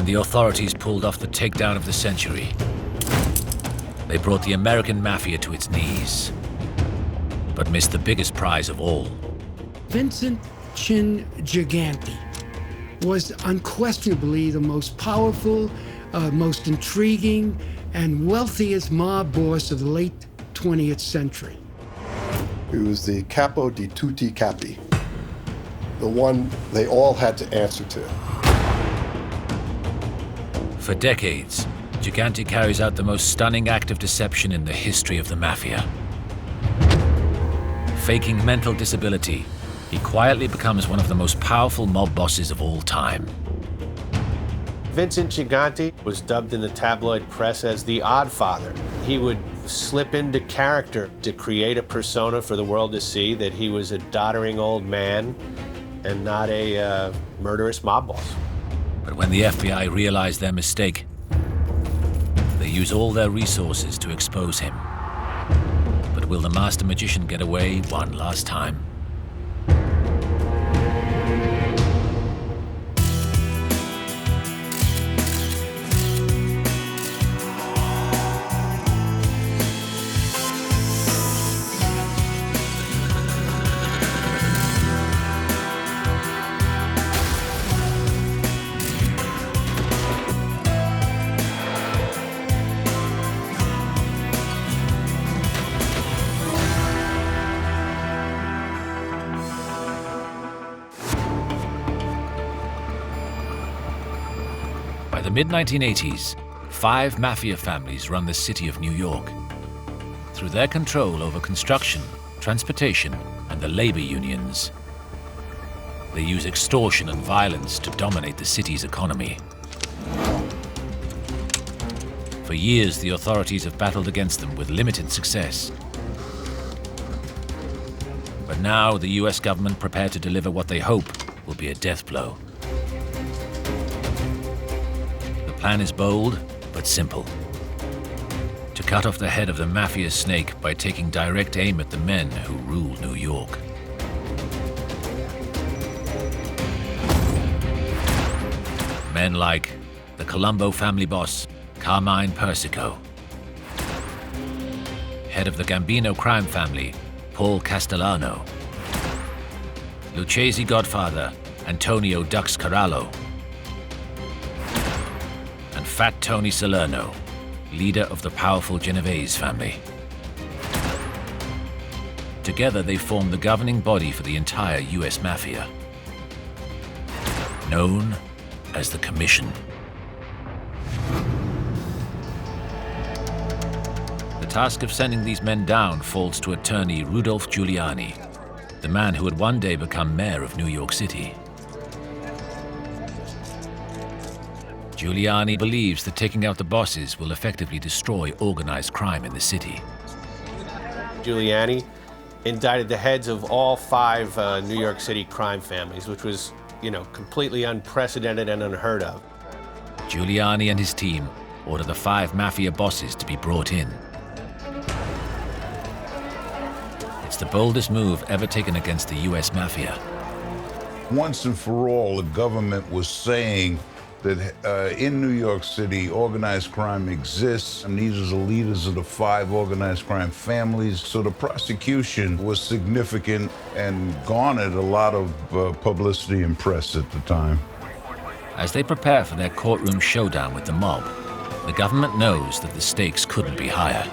When the authorities pulled off the takedown of the century, they brought the American Mafia to its knees, but missed the biggest prize of all. Vincent Gigante was unquestionably the most powerful, most intriguing, and wealthiest mob boss of the late 20th century. He was the capo di tutti capi, the one they all had to answer to. For decades, Gigante carries out the most stunning act of deception in the history of the Mafia. Faking mental disability, he quietly becomes one of the most powerful mob bosses of all time. Vincent Gigante was dubbed in the tabloid press as the Odd Father. He would slip into character to create a persona for the world to see that he was a doddering old man and not a murderous mob boss. But when the FBI realize their mistake, they use all their resources to expose him. But will the master magician get away one last time? By the mid-1980s, 5 mafia families run the city of New York. Through their control over construction, transportation, and the labor unions, they use extortion and violence to dominate the city's economy. For years, the authorities have battled against them with limited success. But now, the US government prepared to deliver what they hope will be a death blow. The plan is bold, but simple. To cut off the head of the mafia snake by taking direct aim at the men who rule New York. Men like the Colombo family boss, Carmine Persico. Head of the Gambino crime family, Paul Castellano. Lucchese godfather, Antonio Dux Carallo. And Fat Tony Salerno, leader of the powerful Genovese family. Together they form the governing body for the entire US Mafia, known as the Commission. The task of sending these men down falls to attorney Rudolph Giuliani, the man who would one day become mayor of New York City. Giuliani believes that taking out the bosses will effectively destroy organized crime in the city. Giuliani indicted the heads of all 5 New York City crime families, which was, completely unprecedented and unheard of. Giuliani and his team order the 5 mafia bosses to be brought in. It's the boldest move ever taken against the US Mafia. Once and for all, the government was saying that in New York City, organized crime exists, and these are the leaders of the 5 organized crime families. So the prosecution was significant and garnered a lot of publicity and press at the time. As they prepare for their courtroom showdown with the mob, the government knows that the stakes couldn't be higher.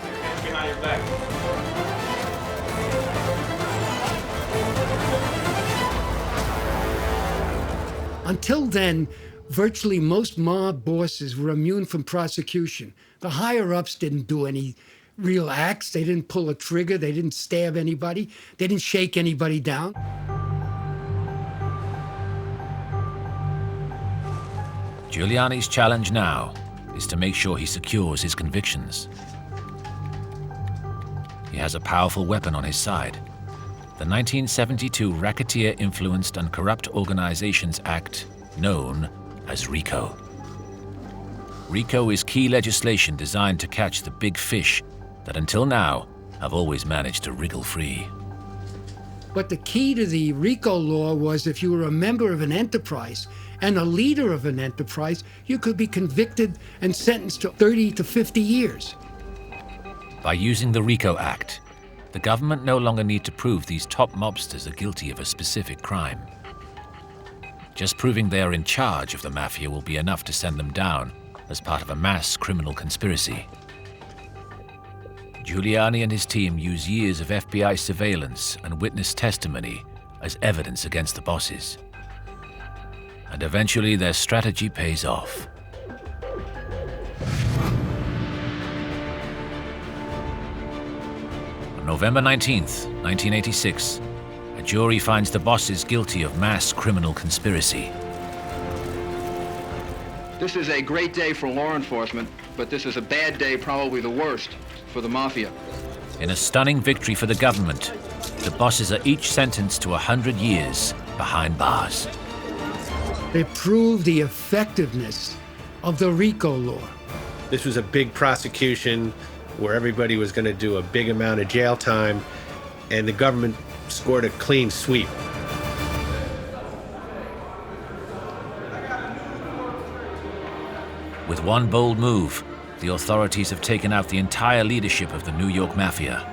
Until then, virtually most mob bosses were immune from prosecution. The higher-ups didn't do any real acts. They didn't pull a trigger. They didn't stab anybody. They didn't shake anybody down. Giuliani's challenge now is to make sure he secures his convictions. He has a powerful weapon on his side, the 1972 Racketeer-Influenced and Corrupt Organizations Act, known as RICO. RICO is key legislation designed to catch the big fish that until now have always managed to wriggle free. But the key to the RICO law was if you were a member of an enterprise and a leader of an enterprise, you could be convicted and sentenced to 30 to 50 years. By using the RICO Act, the government no longer need to prove these top mobsters are guilty of a specific crime. Just proving they are in charge of the Mafia will be enough to send them down as part of a mass criminal conspiracy. Giuliani and his team use years of FBI surveillance and witness testimony as evidence against the bosses. And eventually their strategy pays off. On November 19th, 1986, a jury finds the bosses guilty of mass criminal conspiracy. This is a great day for law enforcement, but this is a bad day, probably the worst, for the Mafia. In a stunning victory for the government, the bosses are each sentenced to 100 years behind bars. They proved the effectiveness of the RICO law. This was a big prosecution where everybody was going to do a big amount of jail time, and the government scored a clean sweep. With one bold move, the authorities have taken out the entire leadership of the New York Mafia.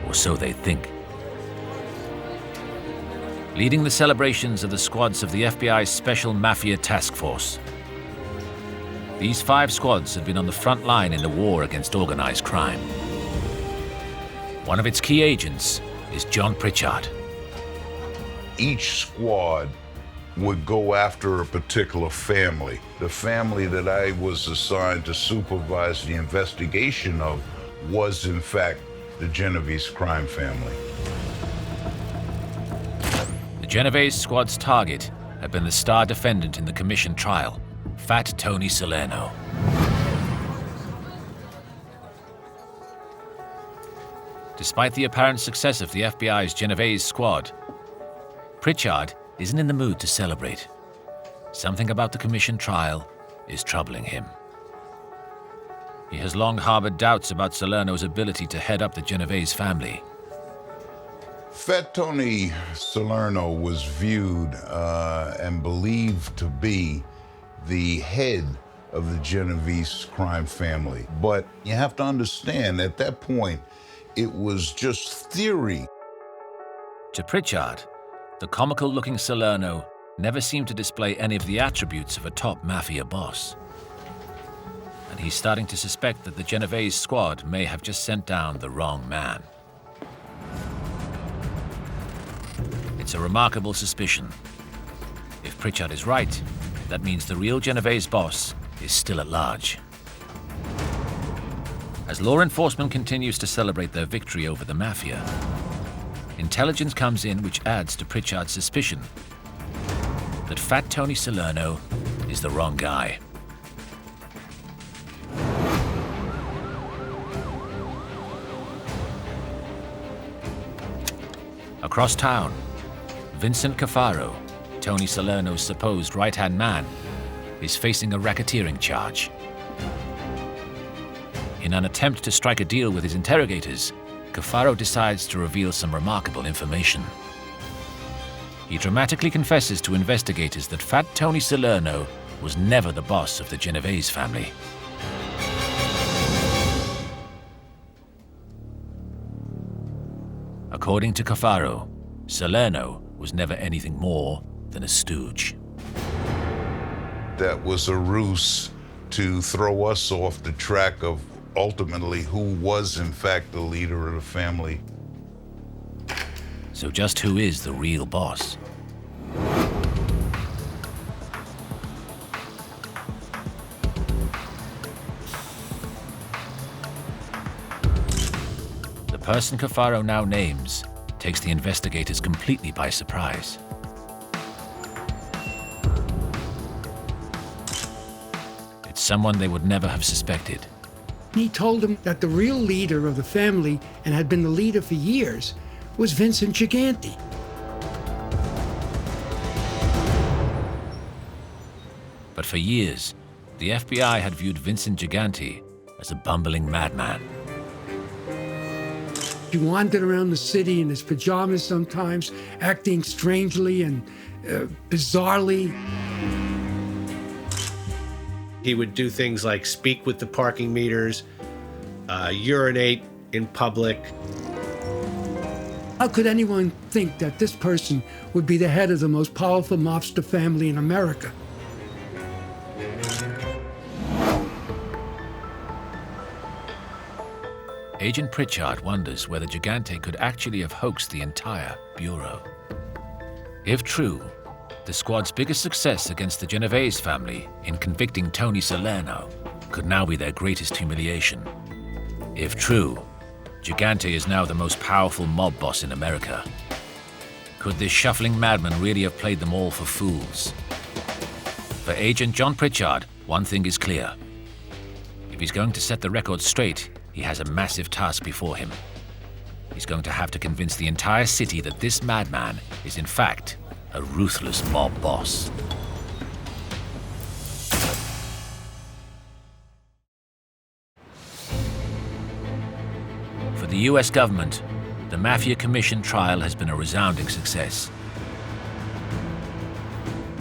Or so they think. Leading the celebrations are the squads of the FBI's Special Mafia Task Force. These 5 squads have been on the front line in the war against organized crime. One of its key agents is John Pritchard. Each squad would go after a particular family. The family that I was assigned to supervise the investigation of was, in fact, the Genovese crime family. The Genovese squad's target had been the star defendant in the commission trial, Fat Tony Salerno. Despite the apparent success of the FBI's Genovese squad, Pritchard isn't in the mood to celebrate. Something about the commission trial is troubling him. He has long harbored doubts about Salerno's ability to head up the Genovese family. Fat Tony Salerno was viewed and believed to be the head of the Genovese crime family. But you have to understand, at that point, it was just theory. To Pritchard, the comical-looking Salerno never seemed to display any of the attributes of a top Mafia boss. And he's starting to suspect that the Genovese squad may have just sent down the wrong man. It's a remarkable suspicion. If Pritchard is right, that means the real Genovese boss is still at large. As law enforcement continues to celebrate their victory over the Mafia, intelligence comes in which adds to Pritchard's suspicion that Fat Tony Salerno is the wrong guy. Across town, Vincent Cafaro, Tony Salerno's supposed right-hand man, is facing a racketeering charge. In an attempt to strike a deal with his interrogators, Cafaro decides to reveal some remarkable information. He dramatically confesses to investigators that Fat Tony Salerno was never the boss of the Genovese family. According to Cafaro, Salerno was never anything more than a stooge. That was a ruse to throw us off the track of ultimately who was in fact the leader of the family. So just who is the real boss? The person Cafaro now names takes the investigators completely by surprise. It's someone they would never have suspected. He told him that the real leader of the family, and had been the leader for years, was Vincent Gigante. But for years, the FBI had viewed Vincent Gigante as a bumbling madman. He wandered around the city in his pajamas sometimes, acting strangely and bizarrely. He would do things like speak with the parking meters, urinate in public. How could anyone think that this person would be the head of the most powerful mobster family in America? Agent Pritchard wonders whether Gigante could actually have hoaxed the entire bureau. If true, the squad's biggest success against the Genovese family in convicting Tony Salerno could now be their greatest humiliation. If true, Gigante is now the most powerful mob boss in America. Could this shuffling madman really have played them all for fools? For Agent John Pritchard, one thing is clear. If he's going to set the record straight, he has a massive task before him. He's going to have to convince the entire city that this madman is in fact a ruthless mob boss. For the US government, the Mafia Commission trial has been a resounding success.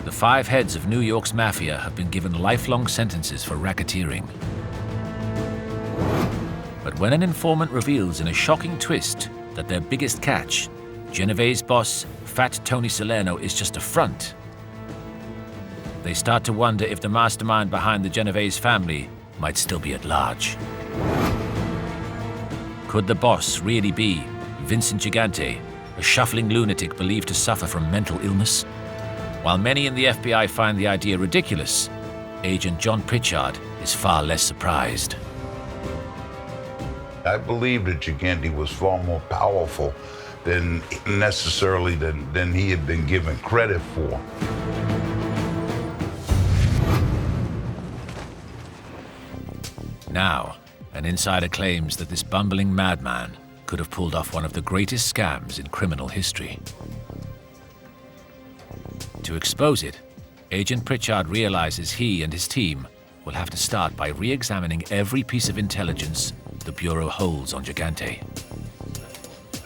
The 5 heads of New York's Mafia have been given lifelong sentences for racketeering. But when an informant reveals in a shocking twist that their biggest catch, Genovese boss Fat Tony Salerno, is just a front, they start to wonder if the mastermind behind the Genovese family might still be at large. Could the boss really be Vincent Gigante, a shuffling lunatic believed to suffer from mental illness? While many in the FBI find the idea ridiculous, Agent John Pritchard is far less surprised. I believe that Gigante was far more powerful than necessarily than he had been given credit for. Now, an insider claims that this bumbling madman could have pulled off one of the greatest scams in criminal history. To expose it, Agent Pritchard realizes he and his team will have to start by re-examining every piece of intelligence the Bureau holds on Gigante.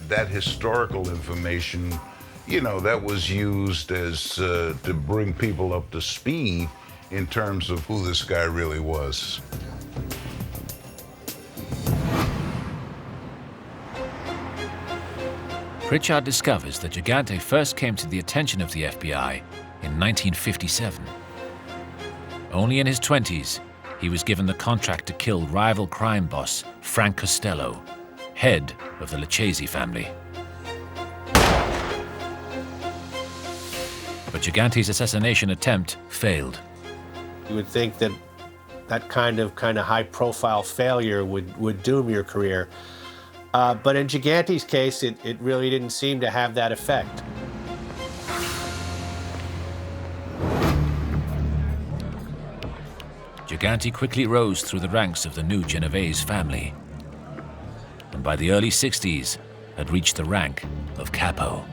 That historical information, that was used as to bring people up to speed in terms of who this guy really was. Pritchard discovers that Gigante first came to the attention of the FBI in 1957. Only in his 20s, he was given the contract to kill rival crime boss Frank Costello, head of the Lucchese family. But Gigante's assassination attempt failed. You would think that that kind of high-profile failure would doom your career. But in Gigante's case, it really didn't seem to have that effect. Gigante quickly rose through the ranks of the new Genovese family, and by the early 60s had reached the rank of capo.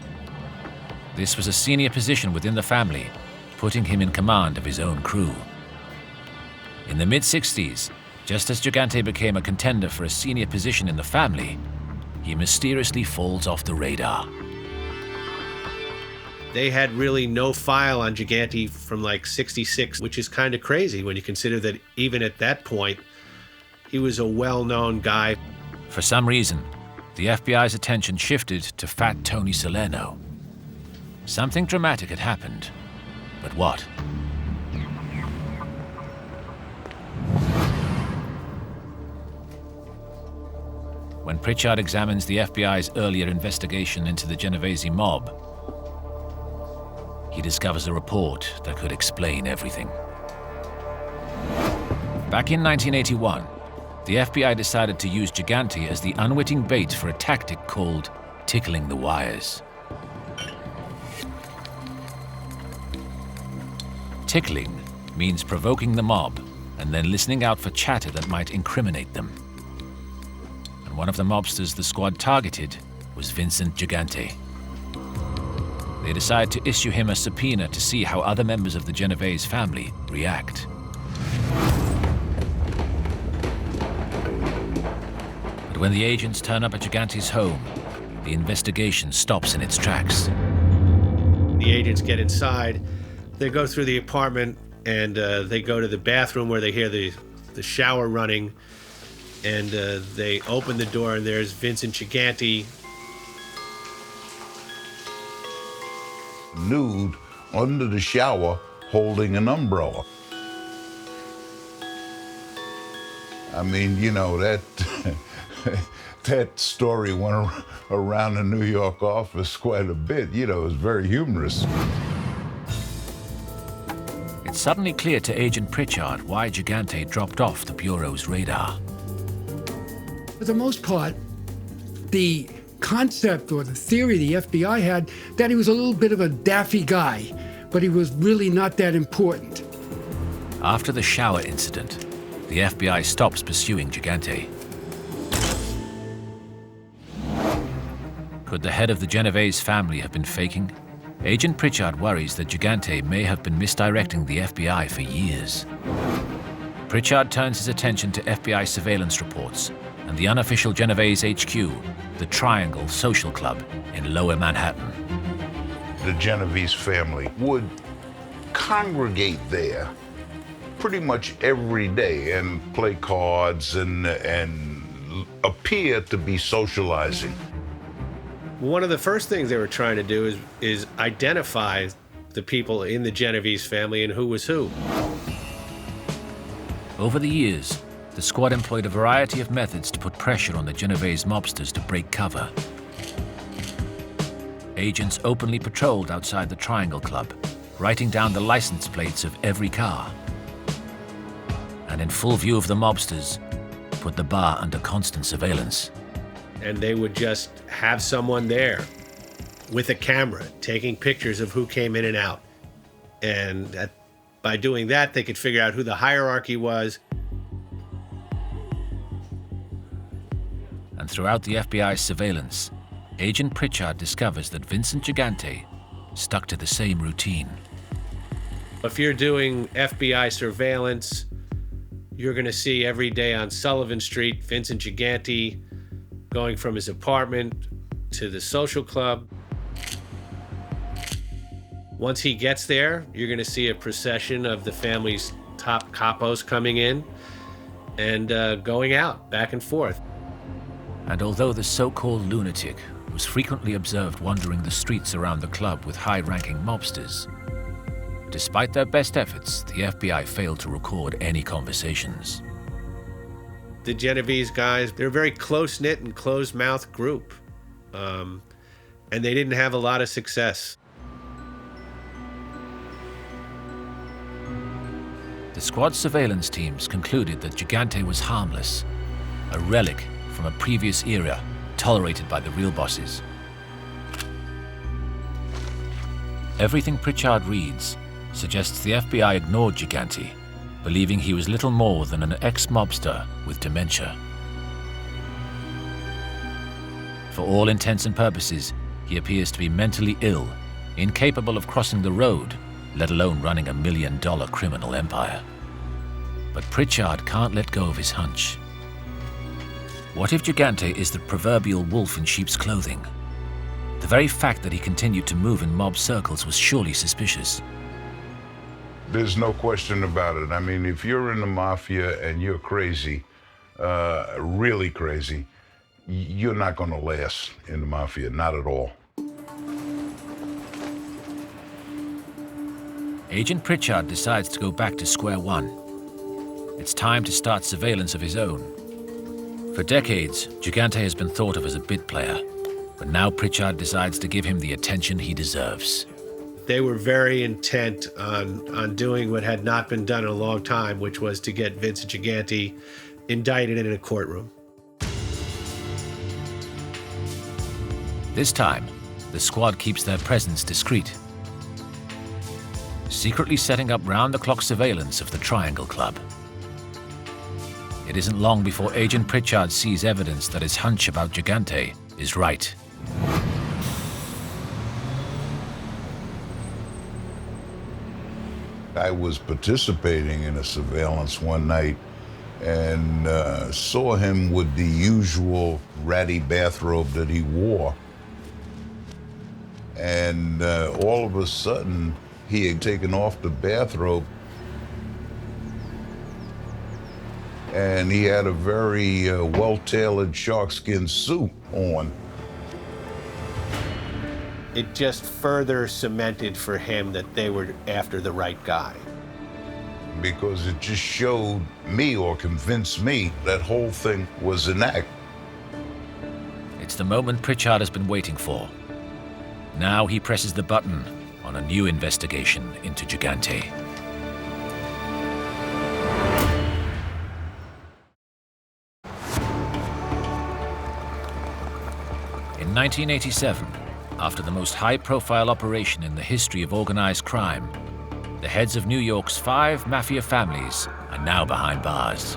This was a senior position within the family, putting him in command of his own crew. In the mid-60s, just as Gigante became a contender for a senior position in the family, he mysteriously falls off the radar. They had really no file on Gigante from like 66, which is kind of crazy when you consider that even at that point, he was a well-known guy. For some reason, the FBI's attention shifted to Fat Tony Salerno. Something dramatic had happened, but what? When Pritchard examines the FBI's earlier investigation into the Genovese mob, he discovers a report that could explain everything. Back in 1981, the FBI decided to use Gigante as the unwitting bait for a tactic called tickling the wires. Tickling means provoking the mob and then listening out for chatter that might incriminate them. And one of the mobsters the squad targeted was Vincent Gigante. They decide to issue him a subpoena to see how other members of the Genovese family react. But But when the agents turn up at Gigante's home, the investigation stops in its tracks. The agents get inside, they go through the apartment, and they go to the bathroom where they hear the shower running, and they open the door, and there's Vincent Gigante. Nude under the shower holding an umbrella. I mean, you know, that that story went around the New York office quite a bit. You know, it was very humorous. It's suddenly clear to Agent Pritchard why Gigante dropped off the Bureau's radar. For the most part, the concept or the theory the FBI had that he was a little bit of a daffy guy, but he was really not that important. After the shower incident, the FBI stops pursuing Gigante. Could the head of the Genovese family have been faking? Agent Pritchard worries that Gigante may have been misdirecting the FBI for years. Pritchard turns his attention to FBI surveillance reports and the unofficial Genovese HQ, the Triangle Social Club in Lower Manhattan. The Genovese family would congregate there pretty much every day and play cards and appear to be socializing. One of the first things they were trying to do is identify the people in the Genovese family and who was who. Over the years, the squad employed a variety of methods to put pressure on the Genovese mobsters to break cover. Agents openly patrolled outside the Triangle Club, writing down the license plates of every car. And in full view of the mobsters, put the bar under constant surveillance. And they would just have someone there with a camera taking pictures of who came in and out. And by doing that, they could figure out who the hierarchy was. And throughout the FBI's surveillance, Agent Pritchard discovers that Vincent Gigante stuck to the same routine. If you're doing FBI surveillance, you're going to see every day on Sullivan Street, Vincent Gigante going from his apartment to the social club. Once he gets there, you're going to see a procession of the family's top capos coming in and going out, back and forth. And although the so-called lunatic was frequently observed wandering the streets around the club with high-ranking mobsters, despite their best efforts, the FBI failed to record any conversations. The Genovese guys, they're a very close-knit and closed-mouthed group. And they didn't have a lot of success. The squad's surveillance teams concluded that Gigante was harmless, a relic from a previous era tolerated by the real bosses. Everything Pritchard reads suggests the FBI ignored Gigante, believing he was little more than an ex-mobster with dementia. For all intents and purposes, he appears to be mentally ill, incapable of crossing the road, let alone running $1 million criminal empire. But Pritchard can't let go of his hunch. What if Gigante is the proverbial wolf in sheep's clothing? The very fact that he continued to move in mob circles was surely suspicious. There's no question about it. I mean, if you're in the Mafia and you're crazy, really crazy, you're not going to last in the Mafia, not at all. Agent Pritchard decides to go back to square one. It's time to start surveillance of his own. For decades, Gigante has been thought of as a bit player, but now Pritchard decides to give him the attention he deserves. They were very intent on doing what had not been done in a long time, which was to get Vincent Gigante indicted in a courtroom. This time, the squad keeps their presence discreet, secretly setting up round-the-clock surveillance of the Triangle Club. It isn't long before Agent Pritchard sees evidence that his hunch about Gigante is right. I was participating in a surveillance one night and saw him with the usual ratty bathrobe that he wore. And all of a sudden, he had taken off the bathrobe, and he had a very well-tailored sharkskin suit on. It just further cemented for him that they were after the right guy. Because it just showed me, or convinced me, that whole thing was an act. It's the moment Pritchard has been waiting for. Now he presses the button on a new investigation into Gigante. In 1987, after the most high-profile operation in the history of organized crime, the heads of New York's 5 Mafia families are now behind bars.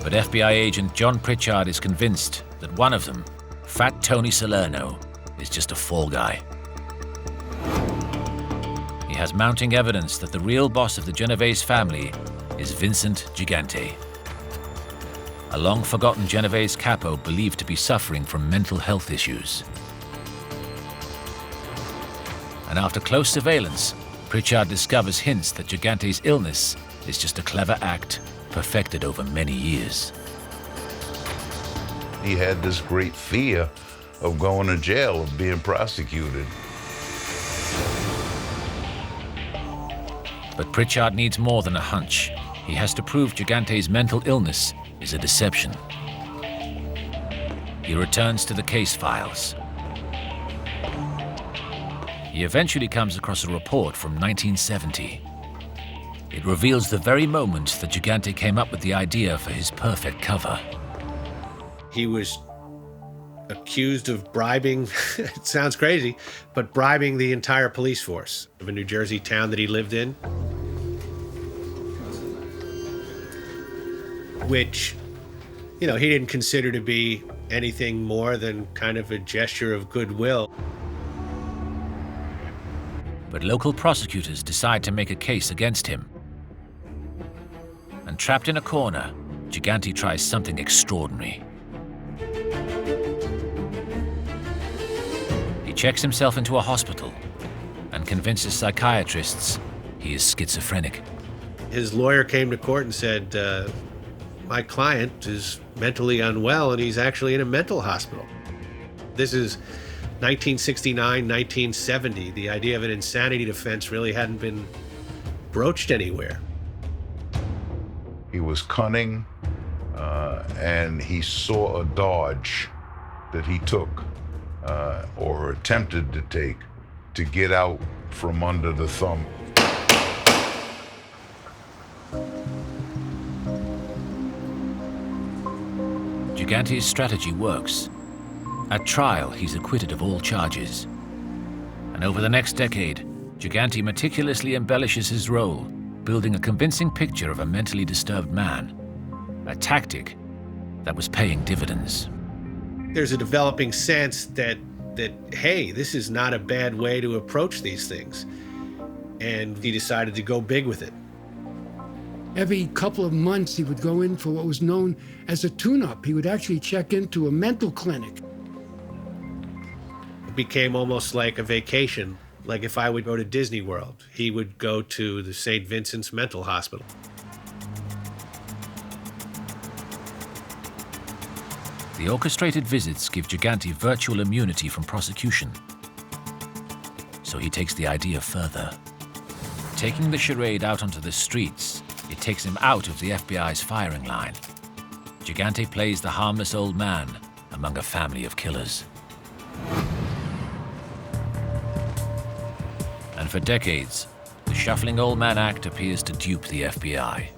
But FBI agent John Pritchard is convinced that one of them, Fat Tony Salerno, is just a fall guy. He has mounting evidence that the real boss of the Genovese family is Vincent Gigante, a long-forgotten Genovese capo believed to be suffering from mental health issues. And after close surveillance, Pritchard discovers hints that Gigante's illness is just a clever act perfected over many years. He had this great fear of going to jail, of being prosecuted. But Pritchard needs more than a hunch. He has to prove Gigante's mental illness is a deception. He returns to the case files. He eventually comes across a report from 1970. It reveals the very moment that Gigante came up with the idea for his perfect cover. He was accused of bribing, it sounds crazy, but bribing the entire police force of a New Jersey town that he lived in. Which, you know, he didn't consider to be anything more than kind of a gesture of goodwill. But local prosecutors decide to make a case against him. And trapped in a corner, Gigante tries something extraordinary. He checks himself into a hospital and convinces psychiatrists he is schizophrenic. His lawyer came to court and said, my client is mentally unwell and he's actually in a mental hospital. This is 1969, 1970. The idea of an insanity defense really hadn't been broached anywhere. He was cunning, and he saw a dodge that he took, or attempted to take, to get out from under the thumb. Gigante's strategy works. At trial, he's acquitted of all charges. And over the next decade, Gigante meticulously embellishes his role, building a convincing picture of a mentally disturbed man. A tactic that was paying dividends. There's a developing sense that hey, this is not a bad way to approach these things. And he decided to go big with it. Every couple of months, he would go in for what was known as a tune-up. He would actually check into a mental clinic. It became almost like a vacation. Like if I would go to Disney World, he would go to the St. Vincent's Mental Hospital. The orchestrated visits give Gigante virtual immunity from prosecution. So he takes the idea further. Taking the charade out onto the streets, it takes him out of the FBI's firing line. Gigante plays the harmless old man among a family of killers. And for decades, the shuffling old man act appears to dupe the FBI.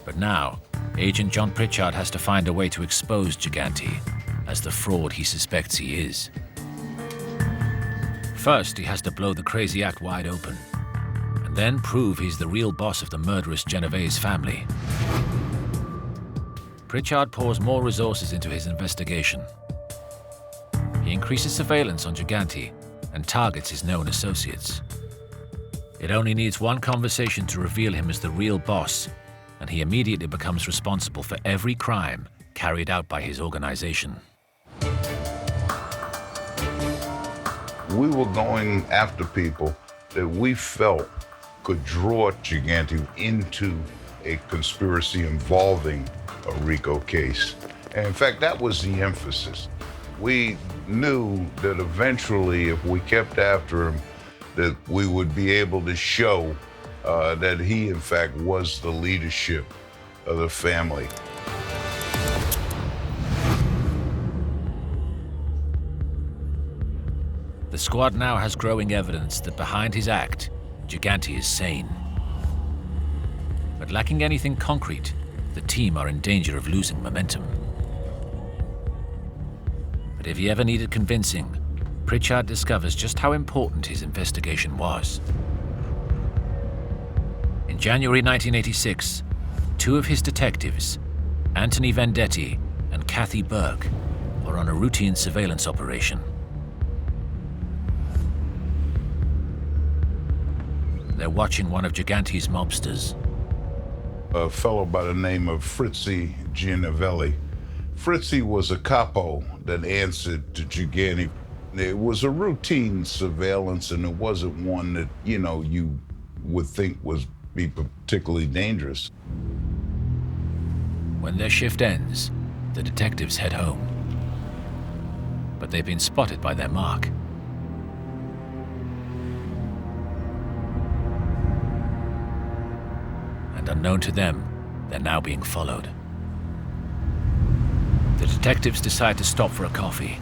But now, Agent John Pritchard has to find a way to expose Gigante as the fraud he suspects he is. First, he has to blow the crazy act wide open, and then prove he's the real boss of the murderous Genovese family. Pritchard pours more resources into his investigation. He increases surveillance on Gigante and targets his known associates. It only needs one conversation to reveal him as the real boss, and he immediately becomes responsible for every crime carried out by his organization. We were going after people that we felt could draw Gigante into a conspiracy involving a RICO case. And in fact, that was the emphasis. We knew that eventually, if we kept after him, that we would be able to show that he, in fact, was the leadership of the family. The squad now has growing evidence that behind his act, Gigante is sane. But lacking anything concrete, the team are in danger of losing momentum. But if he ever needed convincing, Pritchard discovers just how important his investigation was. In January 1986, two of his detectives, Anthony Vendetti and Kathy Burke, are on a routine surveillance operation. They're watching one of Gigante's mobsters. A fellow by the name of Fritzy Gianovelli. Fritzy was a capo that answered to Gigante. It was a routine surveillance, and it wasn't one that, you would think be particularly dangerous. When their shift ends, the detectives head home. But they've been spotted by their mark. And unknown to them, they're now being followed. The detectives decide to stop for a coffee.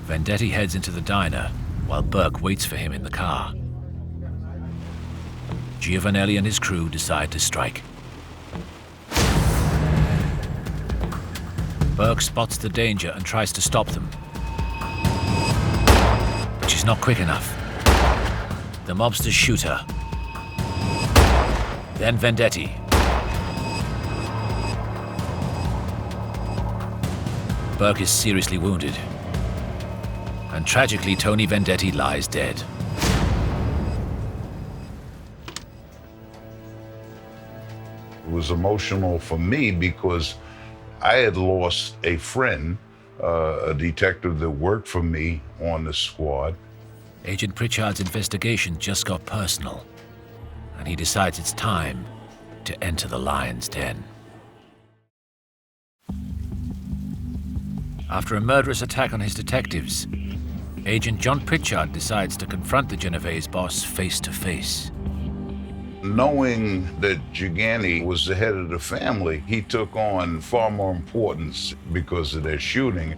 Vendetti heads into the diner, while Burke waits for him in the car. Giovanelli and his crew decide to strike. Burke spots the danger and tries to stop them. But she's not quick enough. The mobsters shoot her. Then Vendetti. Burke is seriously wounded. And tragically, Tony Vendetti lies dead. It was emotional for me because I had lost a friend, a detective that worked for me on the squad. Agent Pritchard's investigation just got personal, and he decides it's time to enter the lion's den. After a murderous attack on his detectives, Agent John Pritchard decides to confront the Genovese boss face to face. Knowing that Gigante was the head of the family, he took on far more importance because of their shooting.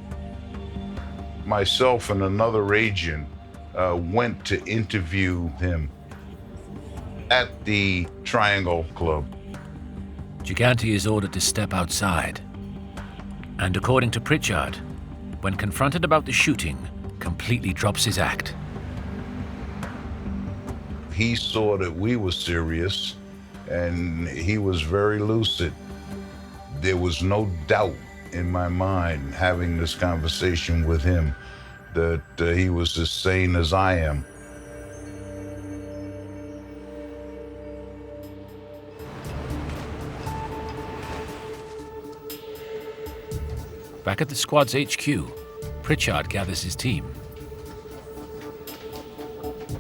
Myself and another agent went to interview him at the Triangle Club. Gigante is ordered to step outside. And according to Pritchard, when confronted about the shooting, completely drops his act. He saw that we were serious, and he was very lucid. There was no doubt in my mind, having this conversation with him, that he was as sane as I am. Back at the squad's HQ, Pritchard gathers his team.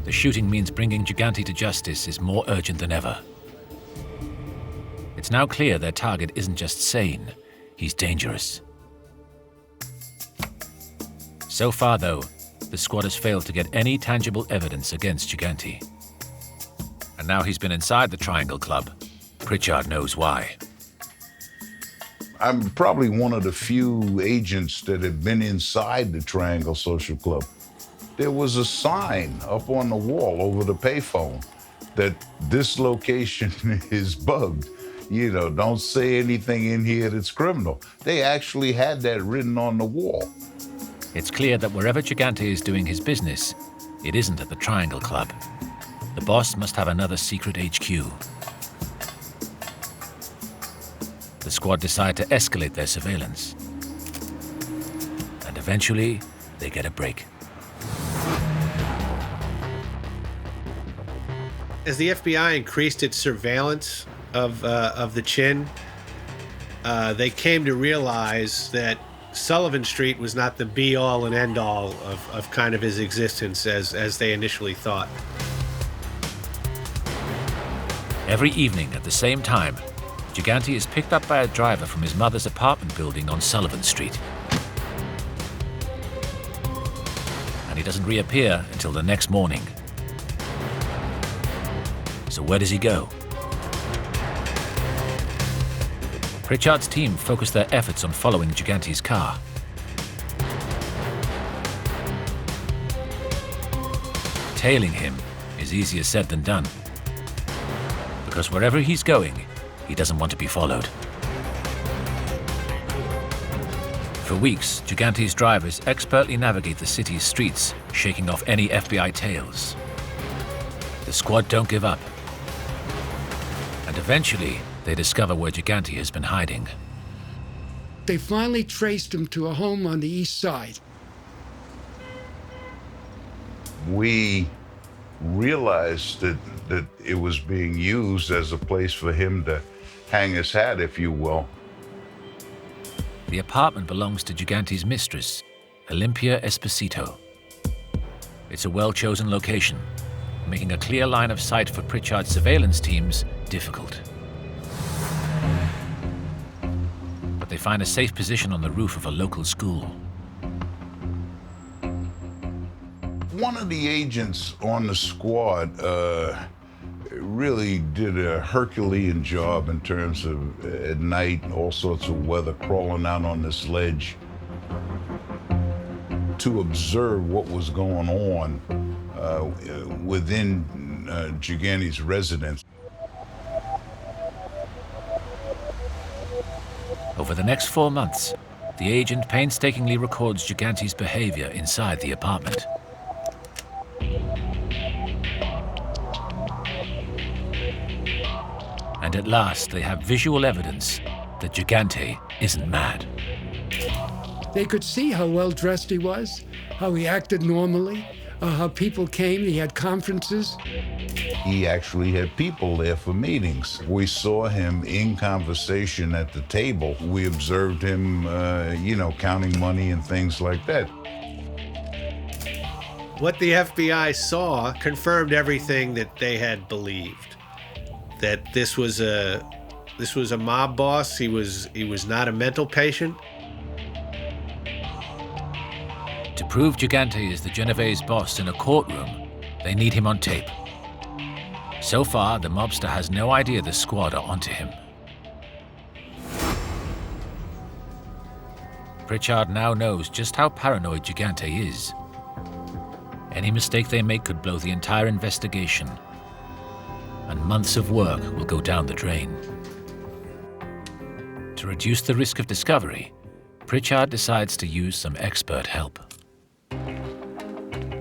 The shooting means bringing Gigante to justice is more urgent than ever. It's now clear their target isn't just sane, he's dangerous. So far, though, the squad has failed to get any tangible evidence against Gigante. And now he's been inside the Triangle Club, Pritchard knows why. I'm probably one of the few agents that have been inside the Triangle Social Club. There was a sign up on the wall over the payphone that this location is bugged. Don't say anything in here that's criminal. They actually had that written on the wall. It's clear that wherever Gigante is doing his business, it isn't at the Triangle Club. The boss must have another secret HQ. The squad decide to escalate their surveillance. And eventually, they get a break. As the FBI increased its surveillance of the Chin, they came to realize that Sullivan Street was not the be-all and end-all of kind of his existence as they initially thought. Every evening at the same time, Gigante is picked up by a driver from his mother's apartment building on Sullivan Street. And he doesn't reappear until the next morning. So where does he go? Pritchard's team focused their efforts on following Gigante's car. Tailing him is easier said than done, because wherever he's going, he doesn't want to be followed. For weeks, Gigante's drivers expertly navigate the city's streets, shaking off any FBI tails. The squad don't give up. And eventually, they discover where Gigante has been hiding. They finally traced him to a home on the east side. We realized that it was being used as a place for him to hang his hat, if you will. The apartment belongs to Gigante's mistress, Olympia Esposito. It's a well-chosen location, making a clear line of sight for Pritchard's surveillance teams difficult. But they find a safe position on the roof of a local school. One of the agents on the squad really did a Herculean job in terms of, at night, all sorts of weather, crawling out on this ledge to observe what was going on within Gigante's residence. Over the next 4 months, the agent painstakingly records Gigante's behavior inside the apartment. And at last, they have visual evidence that Gigante isn't mad. They could see how well dressed he was, how he acted normally, how people came, he had conferences. He actually had people there for meetings. We saw him in conversation at the table. We observed him, counting money and things like that. What the FBI saw confirmed everything that they had believed. That this was a mob boss. He was not a mental patient. To prove Gigante is the Genovese boss in a courtroom, they need him on tape. So far, the mobster has no idea the squad are onto him. Pritchard now knows just how paranoid Gigante is. Any mistake they make could blow the entire investigation, and months of work will go down the drain. To reduce the risk of discovery, Pritchard decides to use some expert help.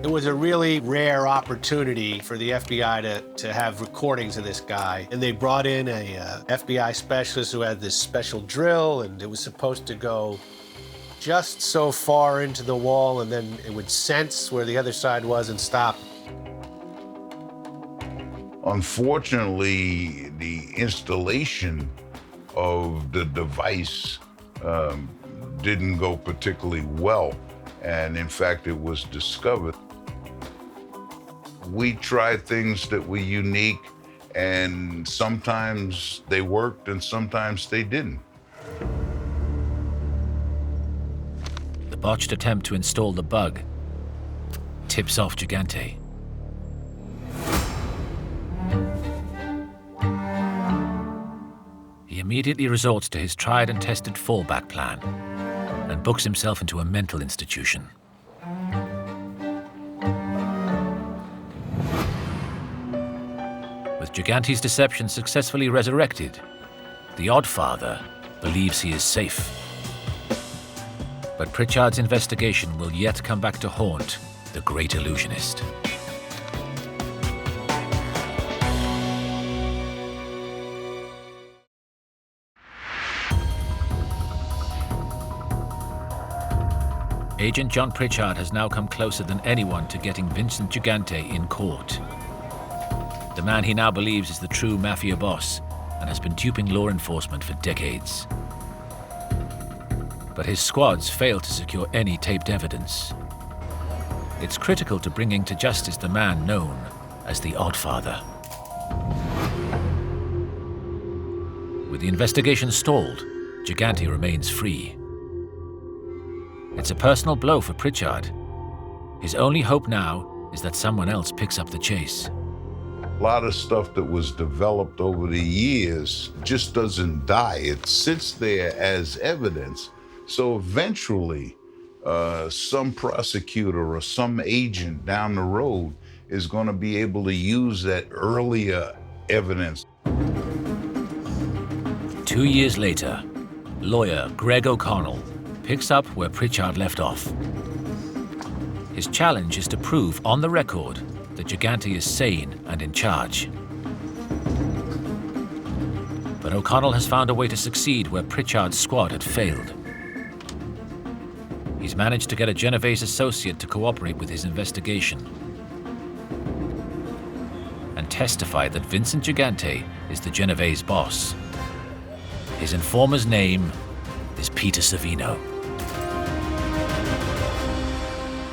It was a really rare opportunity for the FBI to have recordings of this guy. And they brought in a FBI specialist who had this special drill, and it was supposed to go just so far into the wall, and then it would sense where the other side was and stop. Unfortunately, the installation of the device didn't go particularly well, and in fact, it was discovered. We tried things that were unique, and sometimes they worked and sometimes they didn't. The botched attempt to install the bug tips off Gigante. He immediately resorts to his tried and tested fallback plan and books himself into a mental institution. With Gigante's deception successfully resurrected, the Oddfather believes he is safe. But Pritchard's investigation will yet come back to haunt the great illusionist. Agent John Pritchard has now come closer than anyone to getting Vincent Gigante in court. the man he now believes is the true Mafia boss and has been duping law enforcement for decades. But his squads fail to secure any taped evidence. It's critical to bringing to justice the man known as the Oddfather. With the investigation stalled, Gigante remains free. It's a personal blow for Pritchard. His only hope now is that someone else picks up the chase. A lot of stuff that was developed over the years just doesn't die. It sits there as evidence. So eventually, some prosecutor or some agent down the road is going to be able to use that earlier evidence. 2 years later, lawyer Greg O'Connell picks up where Pritchard left off. His challenge is to prove on the record that Gigante is sane and in charge. But O'Connell has found a way to succeed where Pritchard's squad had failed. He's managed to get a Genovese associate to cooperate with his investigation and testify that Vincent Gigante is the Genovese boss. His informer's name is Peter Savino.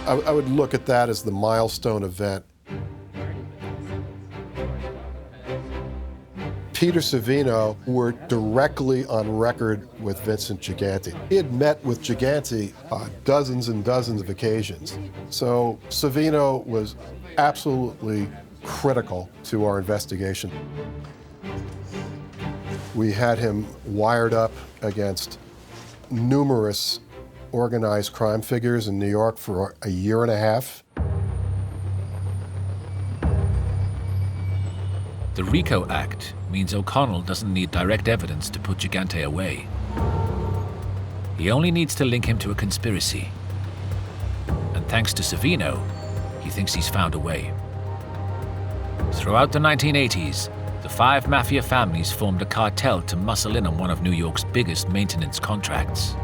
I would look at that as the milestone event. Peter Savino were directly on record with Vincent Gigante. He had met with Gigante on dozens and dozens of occasions. So Savino was absolutely critical to our investigation. We had him wired up against numerous organized crime figures in New York for a year and a half. The RICO Act means O'Connell doesn't need direct evidence to put Gigante away. He only needs to link him to a conspiracy. And thanks to Savino, he thinks he's found a way. Throughout the 1980s, the 5 Mafia families formed a cartel to muscle in on one of New York's biggest maintenance contracts.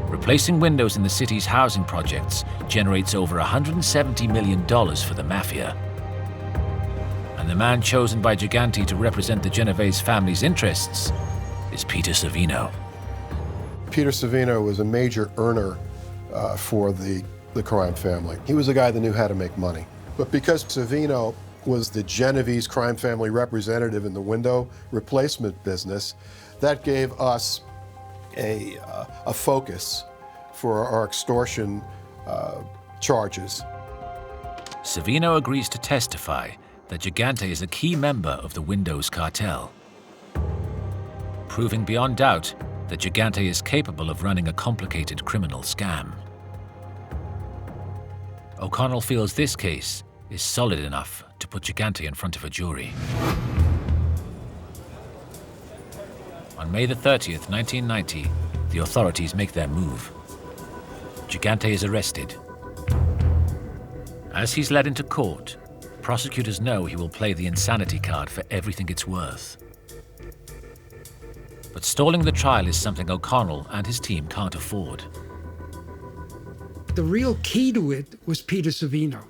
Replacing windows in the city's housing projects generates over $170 million for the Mafia. And the man chosen by Gigante to represent the Genovese family's interests is Peter Savino. Peter Savino was a major earner for the crime family. He was a guy that knew how to make money. But because Savino was the Genovese crime family representative in the window replacement business, that gave us a focus for our extortion charges. Savino agrees to testify that Gigante is a key member of the Windows cartel, proving beyond doubt that Gigante is capable of running a complicated criminal scam. O'Connell feels this case is solid enough to put Gigante in front of a jury. On May the 30th, 1990, the authorities make their move. Gigante is arrested. As he's led into court, prosecutors know he will play the insanity card for everything it's worth. But stalling the trial is something O'Connell and his team can't afford. The real key to it was Peter Savino.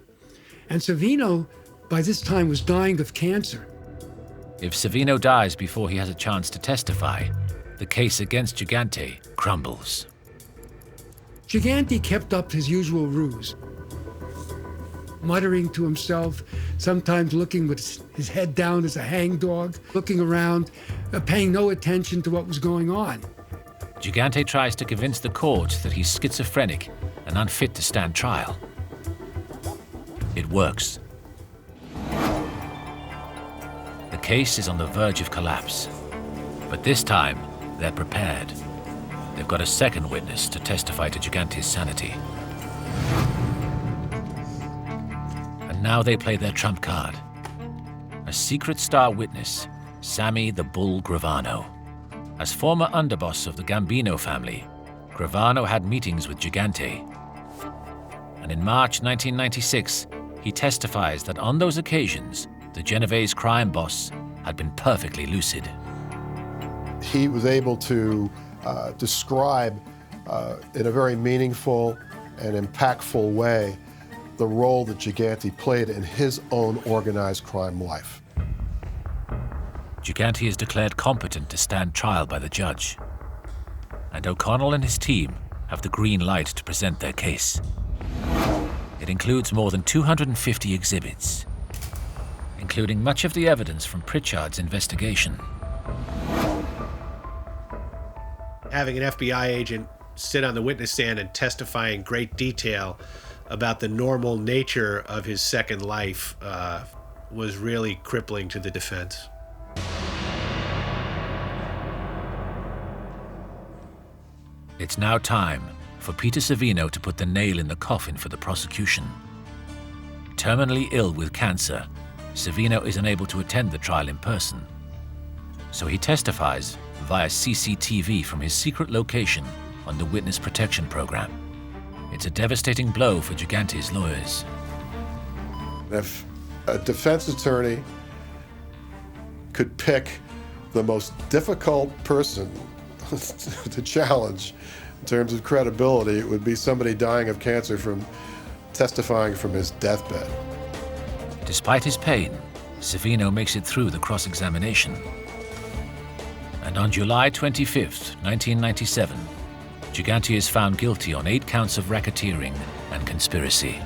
And Savino, by this time, was dying of cancer. If Savino dies before he has a chance to testify, the case against Gigante crumbles. Gigante kept up his usual ruse, muttering to himself, sometimes looking with his head down as a hangdog, looking around, paying no attention to what was going on. Gigante tries to convince the court that he's schizophrenic and unfit to stand trial. It works. The case is on the verge of collapse, but this time they're prepared. They've got a second witness to testify to Gigante's sanity. And now they play their trump card. A secret star witness, Sammy the Bull Gravano. As former underboss of the Gambino family, Gravano had meetings with Gigante. And in March 1996, he testifies that on those occasions, the Genovese crime boss had been perfectly lucid. He was able to describe in a very meaningful and impactful way the role that Gigante played in his own organized crime life. Gigante is declared competent to stand trial by the judge, and O'Connell and his team have the green light to present their case. It includes more than 250 exhibits, including much of the evidence from Pritchard's investigation. Having an FBI agent sit on the witness stand and testify in great detail about the normal nature of his second life was really crippling to the defense. It's now time for Peter Savino to put the nail in the coffin for the prosecution. Terminally ill with cancer, Savino is unable to attend the trial in person, so he testifies via CCTV from his secret location on the Witness Protection Program. It's a devastating blow for Gigante's lawyers. If a defense attorney could pick the most difficult person to challenge in terms of credibility, it would be somebody dying of cancer from testifying from his deathbed. Despite his pain, Savino makes it through the cross-examination. And on July 25th, 1997, Gigante is found guilty on 8 counts of racketeering and conspiracy,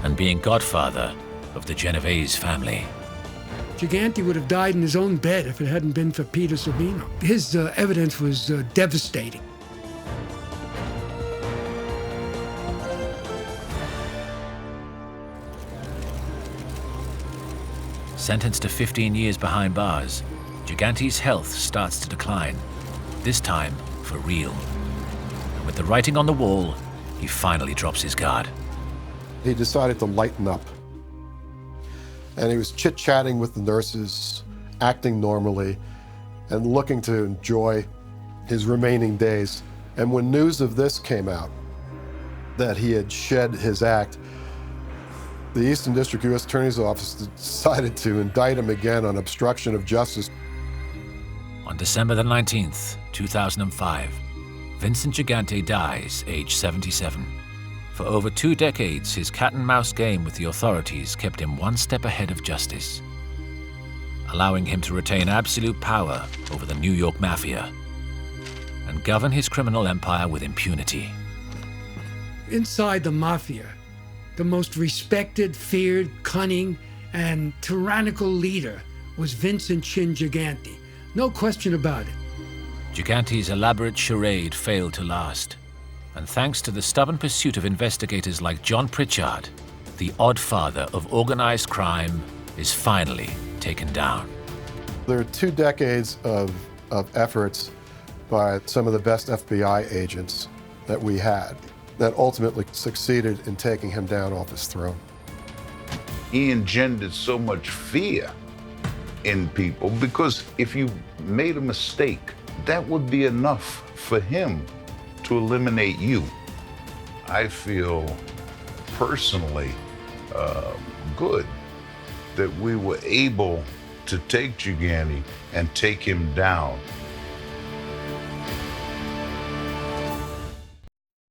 and being godfather of the Genovese family. Gigante would have died in his own bed if it hadn't been for Peter Savino. His evidence was devastating. Sentenced to 15 years behind bars, Gigante's health starts to decline, this time for real. And with the writing on the wall, he finally drops his guard. He decided to lighten up. And he was chit-chatting with the nurses, acting normally, and looking to enjoy his remaining days. And when news of this came out, that he had shed his act, the Eastern District U.S. Attorney's Office decided to indict him again on obstruction of justice. On December the 19th, 2005, Vincent Gigante dies, age 77. For over 2 decades, his cat-and-mouse game with the authorities kept him one step ahead of justice, allowing him to retain absolute power over the New York Mafia and govern his criminal empire with impunity. Inside the Mafia, the most respected, feared, cunning, and tyrannical leader was Vincent Gigante. No question about it. Gigante's elaborate charade failed to last, and thanks to the stubborn pursuit of investigators like John Pritchard, the odd father of organized crime is finally taken down. There are 2 decades of efforts by some of the best FBI agents that we had that ultimately succeeded in taking him down off his throne. He engendered so much fear in people because if you made a mistake, that would be enough for him to eliminate you. I feel personally good that we were able to take Gigante and take him down